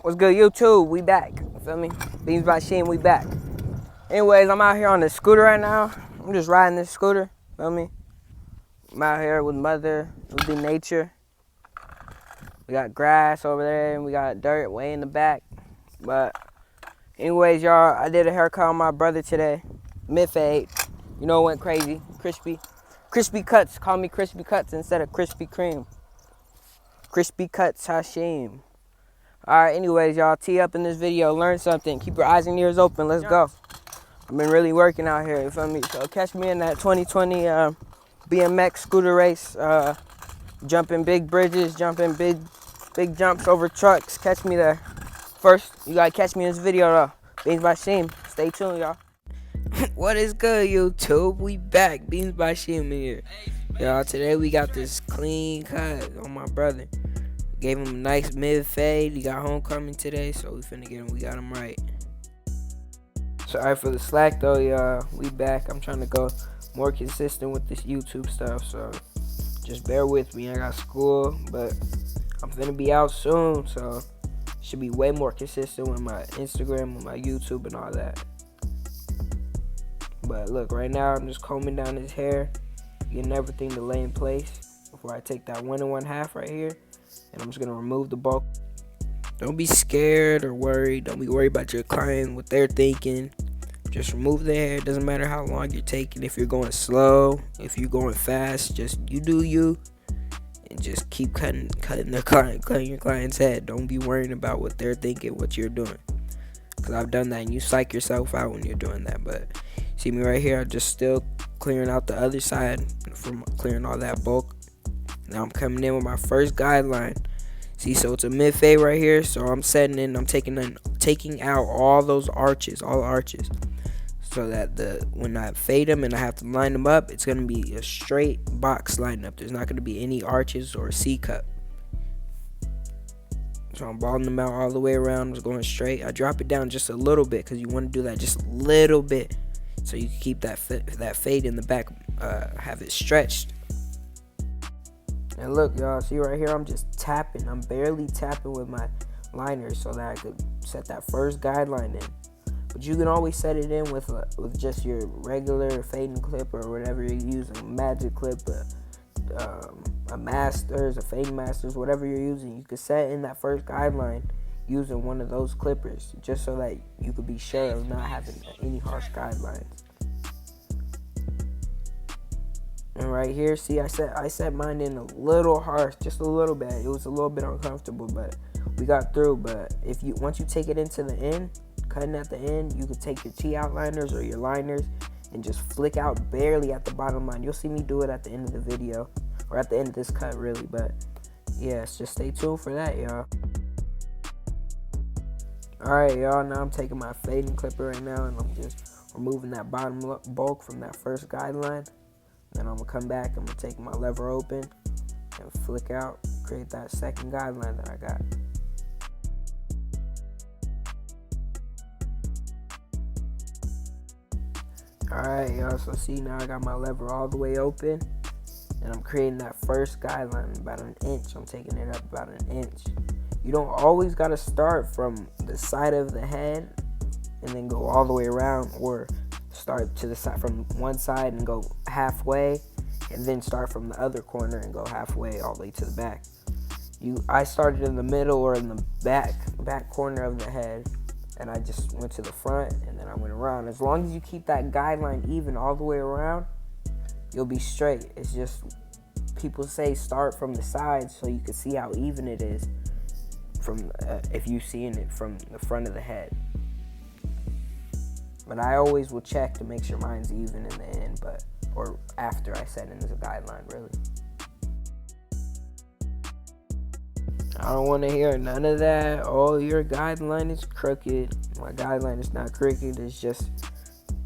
What's good, YouTube? We back. You feel me? Beans by Sheen, we back. Anyways, I'm out here on the scooter right now. I'm just riding this scooter. Feel me? I'm out here with mother, with the nature. We got grass over there, and we got dirt way in the back. But anyways, y'all, I did a haircut on my brother today. Mid-fade. You know, it went crazy. Crispy cuts. Call me crispy cuts instead of Krispy Kreme. Crispy cuts, Hashim. Alright, anyways, y'all, tee up in this video, learn something. Keep your eyes and ears open. Let's go. I've been really working out here, you feel me? So catch me in that 2020 BMX scooter race. Jumping big bridges, jumping big jumps over trucks. Catch me there. First, you gotta catch me in this video though. Beans by Sheem. Stay tuned, y'all. What is good, YouTube? We back. Beans by Sheem here. Y'all, today we got this clean cut on my brother. Gave him a nice mid-fade. He got homecoming today, so we finna get him. We got him right. Sorry for the slack, though, y'all. We back. I'm trying to go more consistent with this YouTube stuff, so just bear with me. I got school, but I'm finna be out soon, so should be way more consistent with my Instagram, with my YouTube, and all that. But look, right now, I'm just combing down his hair, getting everything to lay in place before I take that 1 1/2 right here. And I'm just gonna remove the bulk. Don't be scared or worried. Don't be worried about your client, what they're thinking. Just remove the hair. It doesn't matter how long you're taking. If you're going slow, if you're going fast, just you do you, and just keep cutting your client's head. Don't be worrying about what they're thinking, what you're doing. Cause I've done that, and you psych yourself out when you're doing that. But see me right here. I'm just still clearing out the other side from clearing all that bulk. Now I'm coming in with my first guideline. See, so it's a mid fade right here. So I'm setting in. I'm taking out all those arches, all arches, so that when I fade them and I have to line them up, it's gonna be a straight box line up. There's not gonna be any arches or a C cut. So I'm balling them out all the way around. I'm just going straight. I drop it down just a little bit because you want to do that just a little bit, so you can keep that fade in the back, have it stretched. And look, y'all, see right here, I'm just tapping. I'm barely tapping with my liner so that I could set that first guideline in. But you can always set it in with just your regular fading clip or whatever you're using, a magic clip, a masters, a fading masters, whatever you're using. You could set in that first guideline using one of those clippers, just so that you could be sure of not having any harsh guidelines. And right here, see, I set mine in a little harsh, just a little bit. It was a little bit uncomfortable, but we got through. But once you take it into the end, cutting at the end, you could take your T outliners or your liners and just flick out barely at the bottom line. You'll see me do it at the end of the video, or at the end of this cut, really. But yes, just stay tuned for that, y'all. All right, y'all. Now I'm taking my fading clipper right now, and I'm just removing that bottom bulk from that first guideline. Then I'm gonna come back, I'm gonna take my lever open and flick out, create that second guideline that I got. Alright, y'all, so see, now I got my lever all the way open, and I'm creating that first guideline about an inch. I'm taking it up about an inch. You don't always gotta start from the side of the head and then go all the way around, or start to the side from one side and go halfway, and then start from the other corner and go halfway all the way to the back. I started in the middle or in the back corner of the head, and I just went to the front and then I went around. As long as you keep that guideline even all the way around, you'll be straight. It's just people say start from the sides so you can see how even it is from if you seeing it from the front of the head. But I always will check to make sure mine's even in the end, or after I set in as a guideline, really. I don't want to hear none of that. Oh, your guideline is crooked. My guideline is not crooked. It's just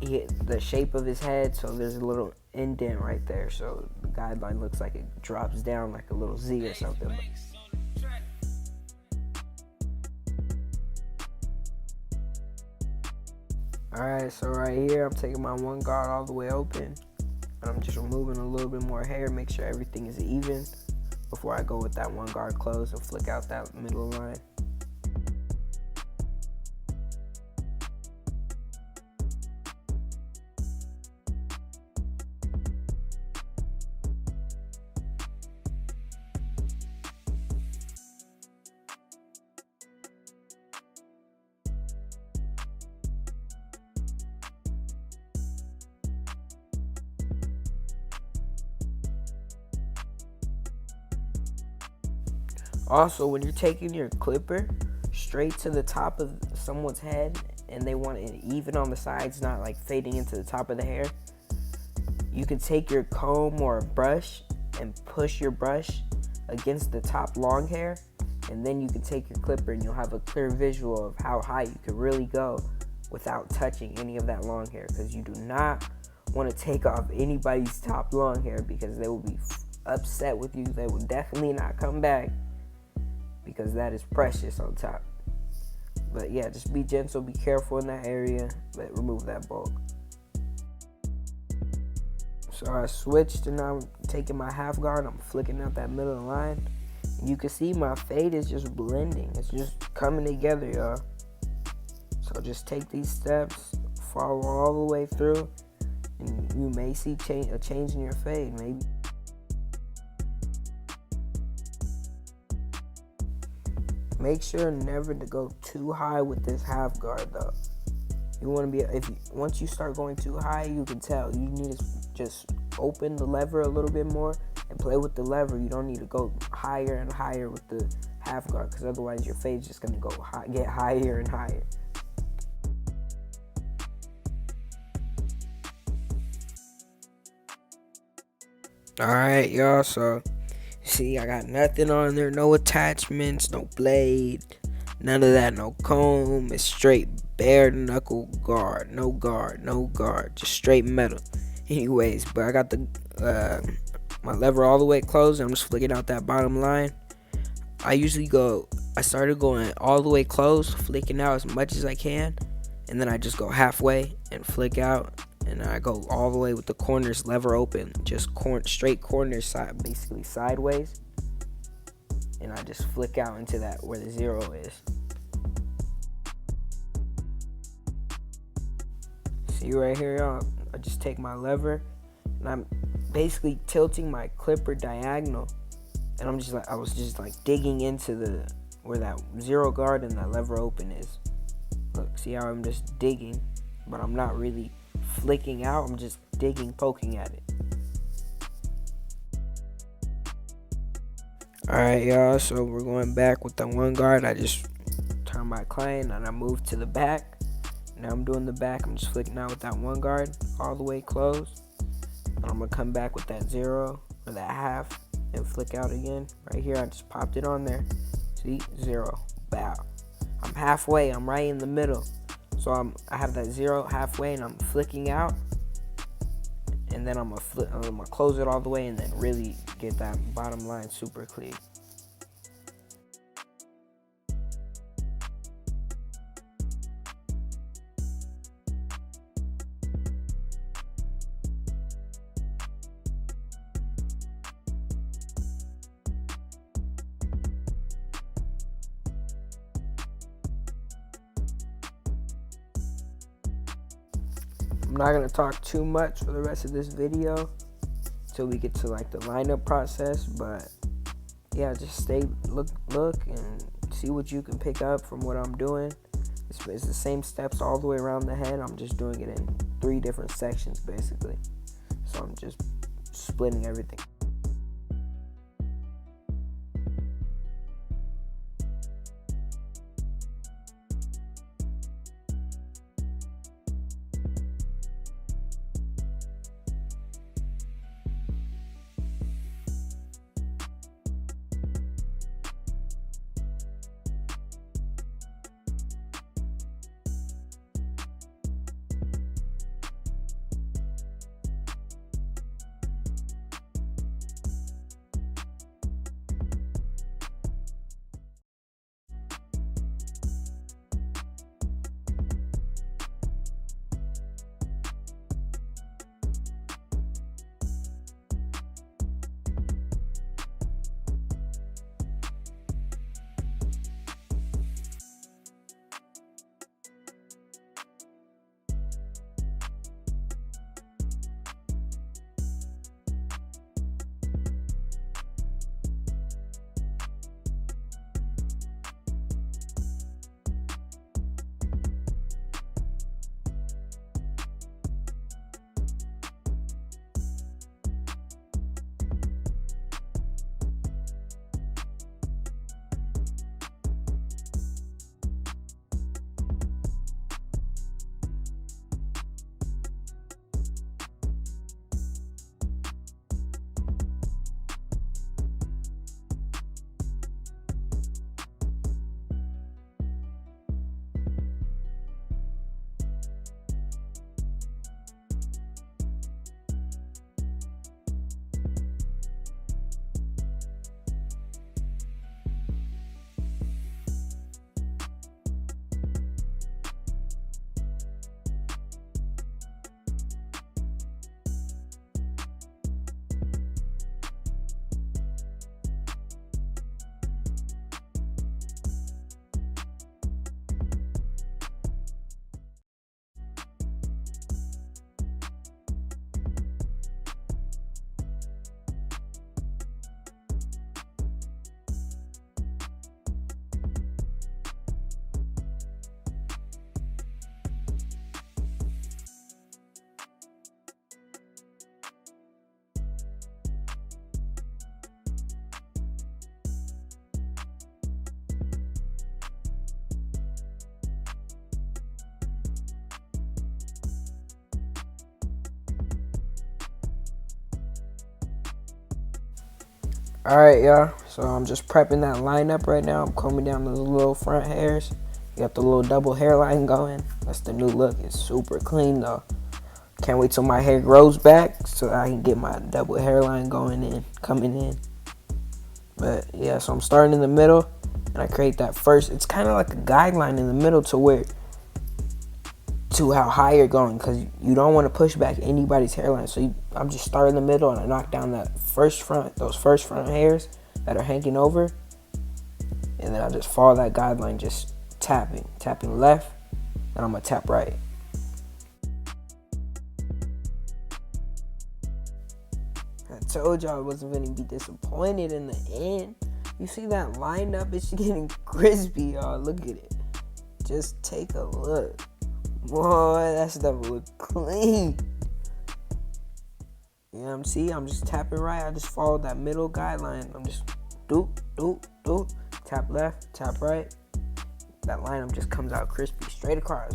the shape of his head, so there's a little indent right there. So the guideline looks like it drops down like a little Z or something. Alright, so right here, I'm taking my one guard all the way open, and I'm just removing a little bit more hair, make sure everything is even before I go with that one guard closed and flick out that middle line. Also, when you're taking your clipper straight to the top of someone's head and they want it even on the sides, not like fading into the top of the hair, you can take your comb or a brush and push your brush against the top long hair, and then you can take your clipper and you'll have a clear visual of how high you can really go without touching any of that long hair, because you do not want to take off anybody's top long hair because they will be upset with you. They will definitely not come back because that is precious on top. But yeah, just be gentle, be careful in that area, but remove that bulk. So I switched and I'm taking my half guard, I'm flicking out that middle line. You can see my fade is just blending. It's just coming together, y'all. So just take these steps, follow all the way through, and you may see a change in your fade, maybe. Make sure never to go too high with this half guard though. You want to be, once you start going too high, you can tell. You need to just open the lever a little bit more and play with the lever. You don't need to go higher and higher with the half guard, because otherwise your fade's just gonna get higher and higher. Alright, y'all, so see, I got nothing on there, no attachments, no blade, none of that, no comb. It's straight bare knuckle guard, no guard, just straight metal. Anyways, but I got the my lever all the way closed. I'm just flicking out that bottom line. I started going all the way closed, flicking out as much as I can, and then I just go halfway and flick out, and I go all the way with the corners lever open, just straight corners side, basically sideways, and I just flick out into that where the 0 is. See right here, y'all, I just take my lever and I'm basically tilting my clipper diagonal, and I was just like digging into where that 0 guard and that lever open is. Look, see how I'm just digging, but I'm not really flicking out, I'm just digging, poking at it. Alright, y'all, so we're going back with the 1 guard. I just turn my client and I move to the back. Now I'm doing the back, I'm just flicking out with that 1 guard all the way closed. And I'm gonna come back with that 0 or that half and flick out again. Right here, I just popped it on there. See, 0, bow. I'm halfway, I'm right in the middle. So I have that 0 halfway and I'm flicking out. And then I'm gonna close it all the way and then really get that bottom line super clean. I'm not gonna talk too much for the rest of this video until we get to like the lineup process, but yeah, just look and see what you can pick up from what I'm doing. It's the same steps all the way around the head. I'm just doing it in 3 different sections basically. So I'm just splitting everything. Alright, y'all. So I'm just prepping that line up right now. I'm combing down those little front hairs. You got the little double hairline going. That's the new look. It's super clean though. Can't wait till my hair grows back so I can get my double hairline coming in. But yeah, so I'm starting in the middle and I create that first. It's kind of like a guideline in the middle to how high you're going, because you don't want to push back anybody's hairline. So I'm just starting in the middle and I knock down those first front hairs that are hanging over, and then I just follow that guideline, just tapping left, and I'm gonna tap right. I told y'all I wasn't gonna be disappointed in the end. You see that line up? It's getting crispy, y'all. Look at it. Just take a look. Boy, that stuff look clean. You know what I'm seeing? I'm just tapping right. I just followed that middle guideline. I'm just doop, doop, doop. Tap left, tap right. That line just comes out crispy, straight across.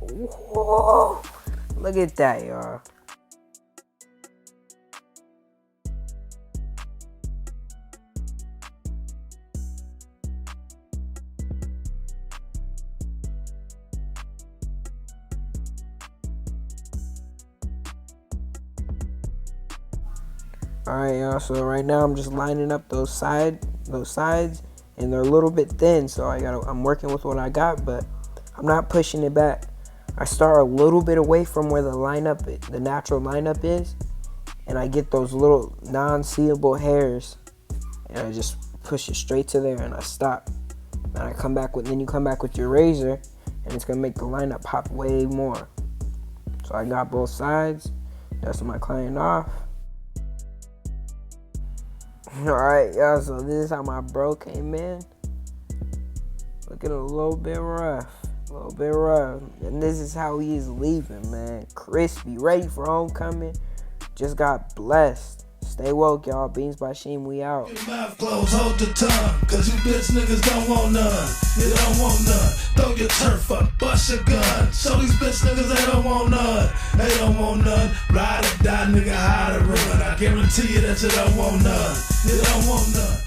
Whoa. Look at that, y'all. Alright, y'all, so right now I'm just lining up those sides, and they're a little bit thin, so I'm working with what I got, but I'm not pushing it back. I start a little bit away from where the natural lineup is, and I get those little non-seeable hairs, and I just push it straight to there, and I stop. And I come back with your razor, and it's gonna make the lineup pop way more. So I got both sides. That's my client off. Alright, y'all, so this is how my bro came in. Looking a little bit rough. And this is how he is leaving, man. Crispy, ready for homecoming. Just got blessed. Stay woke, y'all. Beans by Sheem, we out. Your mouth closed, hold the tongue, cause you bitch niggas don't want none. You don't want none. Throw your turf up, bust your gun. Show these bitch niggas they don't want none. They don't want none. Ride or die, nigga, hide or run. I guarantee you that you don't want none. You don't want none.